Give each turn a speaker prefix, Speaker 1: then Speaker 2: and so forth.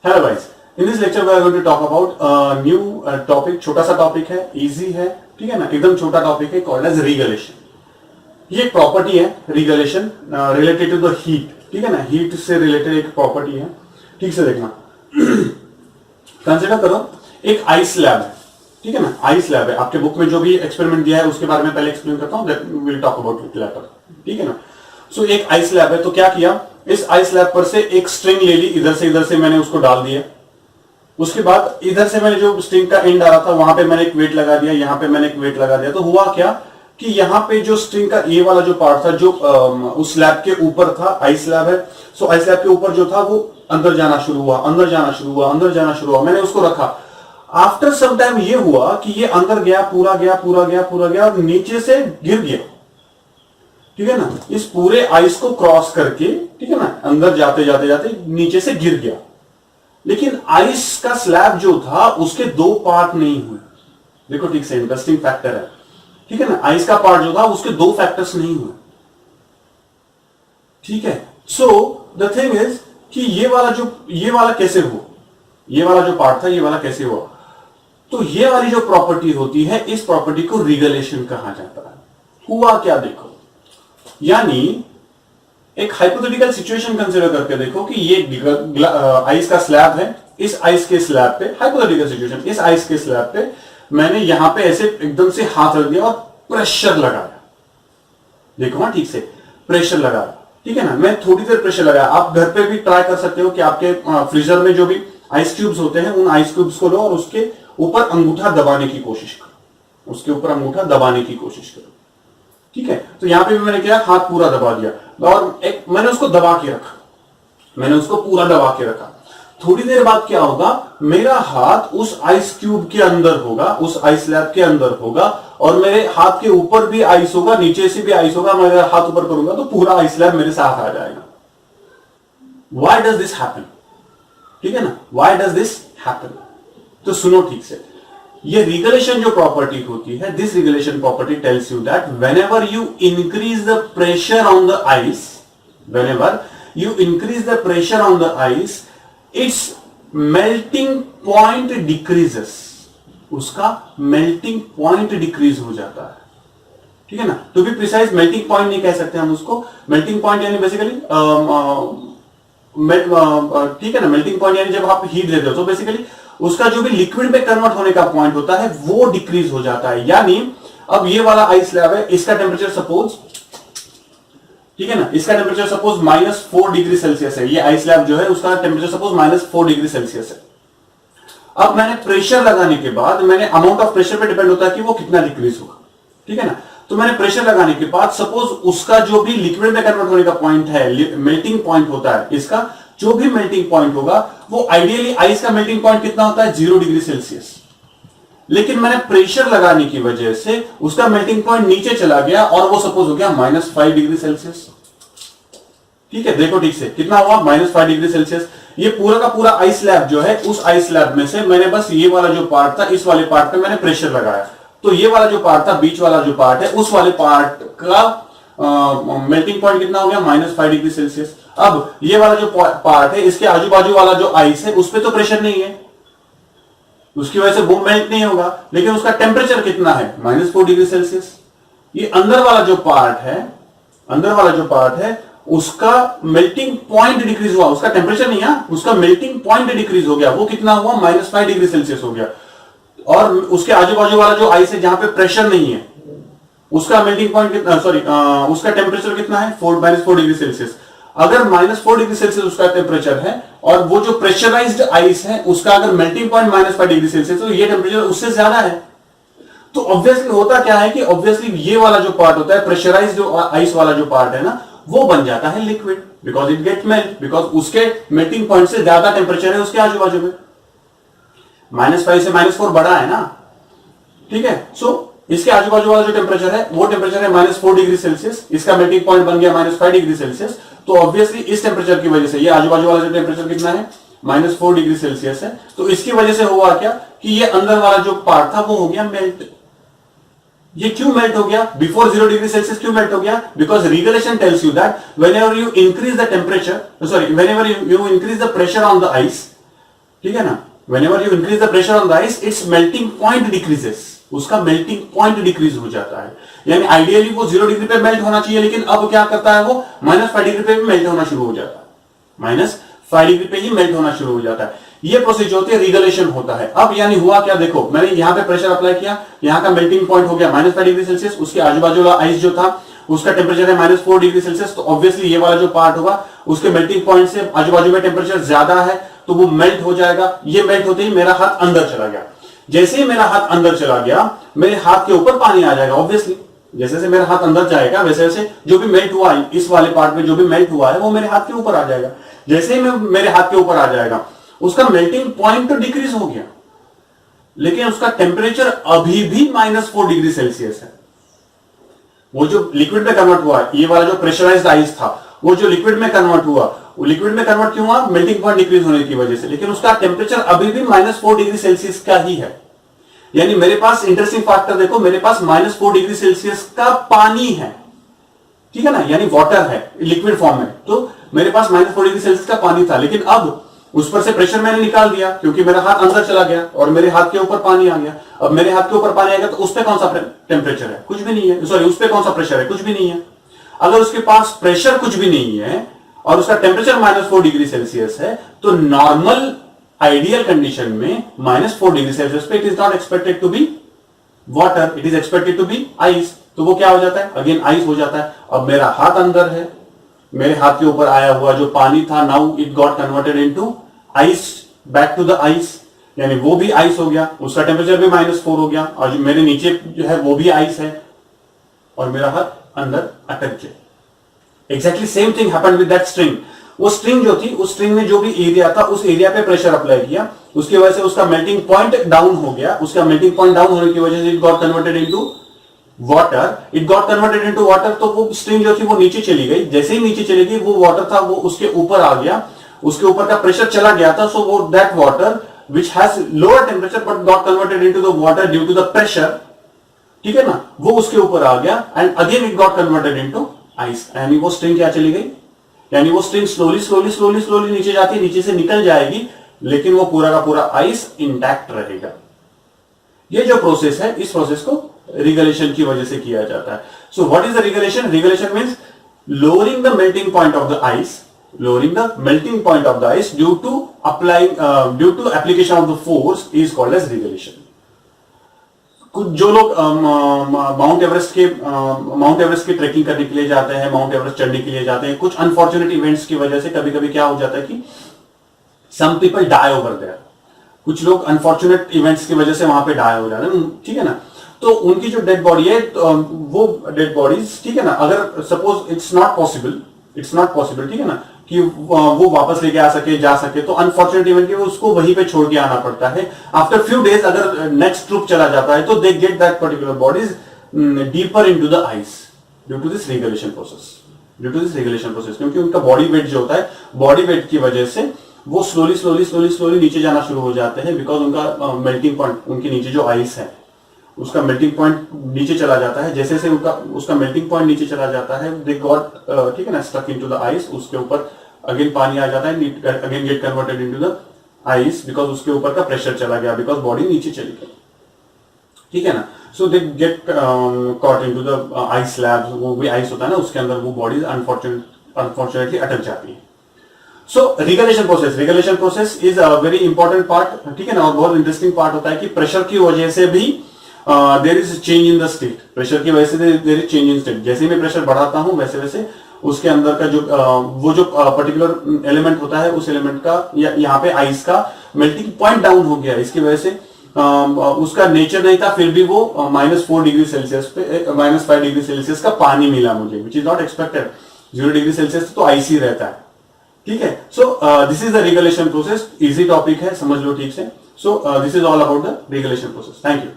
Speaker 1: Hello guys, in this lecture we are going to talk about new topic. छोटा सा topic है, easy है, ठीक है ना, एकदम छोटा टॉपिक है, कॉल्ड एज रिगलेशन। ये एक प्रॉपर्टी है रिगलेशन रिलेटेड टू द हीट, ठीक है ना, हीट से रिलेटेड एक प्रॉपर्टी है। ठीक से देखना। कंसिडर करो एक आइस लैब है, ठीक है ना, आइस लैब है। आपके बुक में जो भी एक्सपेरिमेंट दिया है उसके बारे में पहले एक्सप्लेन करता हूं, then will talk about it later, ठीक है ना। सो एक आइस लैब है, तो क्या किया, इस आइस लैब पर से एक स्ट्रिंग ले ली, इधर से मैंने उसको डाल दिया। उसके बाद इधर से मैंने जो स्ट्रिंग का एंड आ रहा था वहां पे मैंने एक वेट लगा दिया, यहां पे मैंने एक वेट लगा दिया। तो हुआ क्या कि यहां पे जो स्ट्रिंग का ये वाला जो पार्ट था, जो उस स्लैब के ऊपर था, आइस स्लैब है, सो आइस स्लैब के ऊपर जो था वो अंदर जाना शुरू हुआ, अंदर जाना शुरू हुआ, अंदर जाना शुरू हुआ। मैंने उसको रखा। आफ्टर सम टाइम ये हुआ कि ये अंदर गया, पूरा गया, पूरा गया, पूरा गया, और नीचे से गिर गया, ठीक है ना, इस पूरे आइस को क्रॉस करके, ठीक है ना, अंदर जाते जाते जाते नीचे से गिर गया। लेकिन आइस का स्लैब जो था उसके दो पार्ट नहीं हुए। देखो ठीक से, इंटरेस्टिंग फैक्टर है, ठीक है ना, आइस का पार्ट जो था उसके दो फैक्टर्स नहीं हुए, ठीक है। सो द थिंग इज कि ये वाला कैसे हुआ, ये वाला जो पार्ट था ये वाला कैसे हुआ। तो ये वाली जो प्रॉपर्टी होती है, इस प्रॉपर्टी को रिगलेशन कहा जाता है। हुआ क्या देखो, यानी एक हाइपोथेटिकल सिचुएशन कंसीडर करके देखो कि ये आइस का स्लैब है, इस आइस के स्लैब पे, हाइपोथेटिकल सिचुएशन, इस आइस के स्लैब पे मैंने यहां पे ऐसे एकदम से हाथ रख दिया और प्रेशर लगाया। देखो हाँ, ठीक से प्रेशर लगाया, ठीक है ना। मैं थोड़ी देर प्रेशर लगाया। आप घर पे भी ट्राई कर सकते हो कि आपके फ्रीजर में जो भी आइस क्यूब्स होते हैं, उन आइस क्यूब्स को लो और उसके ऊपर अंगूठा दबाने की कोशिश करो, उसके ऊपर अंगूठा दबाने की कोशिश करो, ठीक है। तो यहां पे भी मैंने क्या, हाथ पूरा दबा दिया और एक मैंने उसको दबा के रखा, मैंने उसको पूरा दबा के रखा। थोड़ी देर बाद क्या होगा, मेरा हाथ उस आइस क्यूब के अंदर होगा, उस आइस लैब के अंदर होगा, और मेरे हाथ के ऊपर भी आइस होगा, नीचे से भी आइस होगा। मैं अगर हाथ ऊपर करूंगा तो पूरा आइस लैब मेरे साथ आ जाएगा। व्हाई डज दिस हैपन, ठीक है ना, व्हाई डज दिस हैपन। तो सुनो ठीक से, ये रिगलेशन जो प्रॉपर्टी होती है, this regelation property tells you that whenever you increase the pressure on the ice, whenever you increase the pressure on the ice, it's melting point decreases, उसका melting point decrease हो जाता है, ठीक है ना। To be precise, melting point नहीं कह सकते हम उसको, मेल्टिंग पॉइंट यानी बेसिकली, ठीक है ना, मेल्टिंग पॉइंट यानी जब आप हीट देते हो तो बेसिकली उसका जो भी लिक्विड में कन्वर्ट होने का पॉइंट होता है वो डिक्रीज हो जाता है। यानी अब ये वाला आइस स्लैब है, इसका टेम्परेचर सपोज, ठीक है ना, इसका टेम्परेचर सपोज -4 डिग्री सेल्सियस है। ये आइस स्लैब जो है उसका टेम्परेचर सपोज -4 डिग्री सेल्सियस है। अब मैंने प्रेशर लगाने के बाद, मैंने अमाउंट ऑफ प्रेशर पे डिपेंड होता है कि वो कितना डिक्रीज होगा, ठीक है ना। तो मैंने प्रेशर लगाने के बाद सपोज उसका जो भी लिक्विड में कन्वर्ट होने का पॉइंट है, मेल्टिंग पॉइंट होता है, इसका जो भी मेल्टिंग पॉइंट होगा वो आइडियली आइस का मेल्टिंग पॉइंट कितना होता है, 0 डिग्री सेल्सियस। लेकिन मैंने प्रेशर लगाने की वजह से उसका मेल्टिंग पॉइंट नीचे चला गया और वो सपोज हो गया -5 डिग्री सेल्सियस, ठीक है। देखो ठीक से, कितना हुआ, -5 डिग्री सेल्सियस। ये पूरा का पूरा आइस स्लैब जो है, उस आइस स्लैब में से मैंने बस ये वाला जो पार्ट था, इस वाले पार्ट पे मैंने प्रेशर लगाया। तो ये वाला जो पार्ट था, बीच वाला जो पार्ट है, उस वाले पार्ट का मेल्टिंग पॉइंट कितना हो गया, -5 डिग्री सेल्सियस। अब ये वाला जो पार्ट है, इसके आजू बाजू वाला जो आइस है, उस पर तो प्रेशर नहीं है, उसकी वजह से वो मेल्ट नहीं होगा, लेकिन उसका टेम्परेचर कितना है, -4 डिग्री सेल्सियस। ये अंदर वाला जो पार्ट है, अंदर वाला जो पार्ट है, उसका मेल्टिंग पॉइंट डिक्रीज हुआ, उसका टेम्परेचर नहीं है, उसका मेल्टिंग पॉइंट डिक्रीज हो गया। वो कितना हुआ, -5 डिग्री सेल्सियस हो गया। और उसके आजू बाजू वाला जो आइस है, जहां पे प्रेशर नहीं है, उसका मेल्टिंग पॉइंट कितना, सॉरी, उसका टेम्परेचर कितना है, -4 डिग्री सेल्सियस। अगर -4 डिग्री सेल्सियस उसका टेम्परेचर है और वो जो प्रेशराइज्ड आइस है उसका अगर मेल्टिंग पॉइंट -5 डिग्री सेल्सियस, तो ये टेम्परेचर उससे ज्यादा है। तो ऑब्वियसली होता क्या है कि ऑब्वियसली ये वाला जो पार्ट होता है, प्रेशराइज्ड जो आइस वाला जो पार्ट है ना, वो बन जाता है liquid, because it get melt, because उसके मेल्टिंग पॉइंट से ज्यादा टेम्परेचर है उसके आजू बाजू में। -5 से -4 बड़ा है ना, ठीक है। सो इसके आजू बाजू वाला जो टेम्परेचर है वो टेम्परेचर है -4 डिग्री सेल्सियस, इसका मेल्टिंग पॉइंट बन गया -5 डिग्री सेल्सियस। तो ऑब्वियसली इस टेम्परेचर की वजह से ये आजू बाजू वाला जो टेम्परेचर कितना है, -4 डिग्री सेल्सियस है। तो इसकी वजह से हुआ क्या कि ये अंदर वाला जो पार्ट था वो हो गया मेल्ट। ये क्यों मेल्ट हो गया, बिफोर 0 डिग्री सेल्सियस क्यों मेल्ट हो गया, because regelation tells you that whenever you increase the temperature, sorry, whenever you increase the pressure on the ice, ठीक है ना, whenever you increase the pressure on the ice, its melting point decreases, उसका melting point decrease हो जाता है। यानी ideally वो 0 degree पे मेल्ट होना चाहिए, लेकिन अब क्या करता है वो -5 डिग्री पे भी मेल्ट होना शुरू हो जाता है, -5 डिग्री पे ही मेल्ट होना शुरू हो जाता है। ये प्रोसेस जो होती है रिगलेशन होता है। अब यानी हुआ क्या, देखो मैंने यहां पे प्रेशर अप्लाई किया, यहां का मेल्टिंग पॉइंट हो गया -5 डिग्री सेल्सियस, उसके आजू बाजू वाला आइस जो था उसका टेम्परेचर है -4 डिग्री सेल्सियस, तो ऑब्वियसली ये वाला जो पार्ट होगा उसके मेल्टिंग पॉइंट से आजू बाजू में टेम्परेचर ज्यादा है, तो वो मेल्ट हो जाएगा। ये मेल्ट होते ही मेरा हाथ अंदर चला गया, जैसे ही मेरा हाथ अंदर चला गया मेरे हाथ के ऊपर पानी आ जाएगा। ऑब्वियसली जैसे जैसे मेरा हाथ अंदर जाएगा वैसे वैसे जो भी मेल्ट हुआ है इस वाले पार्ट में जो भी मेल्ट हुआ है वो मेरे हाथ के ऊपर आ जाएगा। जैसे ही मेरे हाथ के ऊपर आ जाएगा उसका मेल्टिंग पॉइंट तो डिक्रीज हो गया, लेकिन उसका टेम्परेचर अभी भी -4 डिग्री सेल्सियस है। वो जो लिक्विड में कन्वर्ट हुआ, ये वाला जो प्रेशराइज्ड आइस था वो जो लिक्विड में कन्वर्ट हुआ, वो लिक्विड में कन्वर्ट क्यों हुआ, मेल्टिंग पॉइंट डिक्रीज होने की वजह से, लेकिन उसका टेम्परेचर अभी भी -4 डिग्री सेल्सियस का ही है। यानी मेरे पास इंटरेस्टिंग फैक्टर देखो, मेरे पास -4 डिग्री सेल्सियस का पानी है, ठीक है ना, यानी वाटर है लिक्विड फॉर्म में, तो मेरे पास -4 डिग्री सेल्सियस का पानी था, लेकिन अब उस पर से प्रेशर मैंने निकाल दिया क्योंकि मेरा हाथ अंदर चला गया और मेरे हाथ के ऊपर पानी आ गया। अब मेरे हाथ के ऊपर पानी आएगा तो उस पर कौन सा टेम्परेचर है, कुछ भी नहीं है, सॉरी उस पर कौन सा प्रेशर है, कुछ भी नहीं है। अगर उसके पास प्रेशर कुछ भी नहीं है और उसका टेम्परेचर -4 डिग्री सेल्सियस है, तो नॉर्मल आइडियल कंडीशन में -4 डिग्री सेल्सियस पे it is not expected to be water, it is expected to be ice. तो वो क्या हो जाता है, अगेन आइस हो जाता है। अब मेरा हाथ अंदर है, मेरे हाथ के ऊपर आया हुआ जो पानी था now it got converted into ice, back to the ice, यानी वो भी आइस हो गया, उसका टेम्परेचर भी -4 हो गया, और जो मेरे नीचे जो है वो भी आइस है और मेरा हाथ अंदर अटक गया। Exactly same thing happened with that string. वो स्ट्रिंग जो थी, उस स्ट्रिंग में जो भी एरिया था उस एरिया पे प्रेशर अप्लाई किया, उसकी वजह से उसका मेल्टिंग पॉइंट डाउन हो गया, उसका मेल्टिंग पॉइंट डाउन होने की वजह से it got converted into water, it got converted into water. तो वो स्ट्रिंग जो थी वो नीचे चली गई, जैसे ही नीचे चली गई वो वाटर था वो उसके ऊपर आ गया, उसके ऊपर का प्रेशर चला गया था, सो वो that water which has lower temperature but got converted into the water due to the pressure, ठीक है ना, वो उसके ऊपर आ गया and again it got converted into ice. यानी वो स्ट्रिंग क्या चली गई, यानी वो string slowly slowly slowly slowly नीचे जाती है, नीचे से निकल जाएगी, लेकिन वो पूरा का पूरा आइस इंटैक्ट रहेगा। ये जो प्रोसेस है, इस प्रोसेस को रिगलेशन की वजह से किया जाता है। So what is the regelation? Regelation means lowering the melting point of the ice, lowering the melting point of the ice due to application of the force is called as regulation. कुछ जो लोग mount Everest की trekking करने के लिए जाते हैं, mount Everest चढ़ने के लिए जाते हैं, कुछ अनफॉर्चुनेट इवेंट्स की वजह से कभी कभी क्या हो जाता है कि some people die over there, कुछ लोग अनफॉर्चुनेट इवेंट्स की वजह से वहां पे डाई हो जाते हैं, ठीक है ना। तो उनकी जो डेड बॉडी है, वो डेड बॉडीज, ठीक है ना, अगर सपोज इट्स नॉट पॉसिबल, ठीक है ना, कि वो वापस लेके आ सके, जा सके, तो अनफॉर्चुनेट इवेंट के उसको वहीं पे छोड़ के आना पड़ता है। आफ्टर फ्यू डेज अगर नेक्स्ट ट्रूप चला जाता है तो they get that particular bodies deeper into the ice due to this regulation process, क्योंकि उनका बॉडी वेट जो होता है, बॉडी वेट की वजह से वो स्लोली नीचे जाना शुरू हो जाते हैं, बिकॉज उनका मेल्टिंग पॉइंट, उनके नीचे जो आइस है उसका मेल्टिंग पॉइंट नीचे चला जाता है। जैसे उसका मेल्टिंग पॉइंट नीचे चला जाता है, दे गॉट, ठीक है ना, स्टक इनटू द आइस, उसके ऊपर अगेन पानी आ जाता है, again get converted into the ice, because उसके ऊपर का प्रेशर चला गया, बिकॉज बॉडी नीचे चली गई, ठीक है ना। So they get caught into the ice slabs, वो भी आइस होता है ना, उसके अंदर वो बॉडीज अनफॉर्चुनेटली अटक जाती है। So regelation process is a very important part, ठीक है ना, और बहुत इंटरेस्टिंग पार्ट होता है कि प्रेशर की वजह से भी there is change in the state, pressure की वजह से there is change in state. जैसे मैं प्रेशर बढ़ाता हूं वैसे वैसे उसके अंदर का जो वो जो पर्टिकुलर एलिमेंट होता है, उस एलिमेंट का यहाँ पे आइस का मेल्टिंग पॉइंट डाउन हो गया, इसकी वजह से उसका नेचर नहीं था, फिर भी वो -4 डिग्री सेल्सियस पे -5 डिग्री सेल्सियस का पानी मिला मुझे, which is not expected. 0 degree Celsius तो आइस ही रहता है, ठीक है। So this is the regulation process, easy topic है, समझ लो ठीक से। So this is all about the regulation process. Thank you.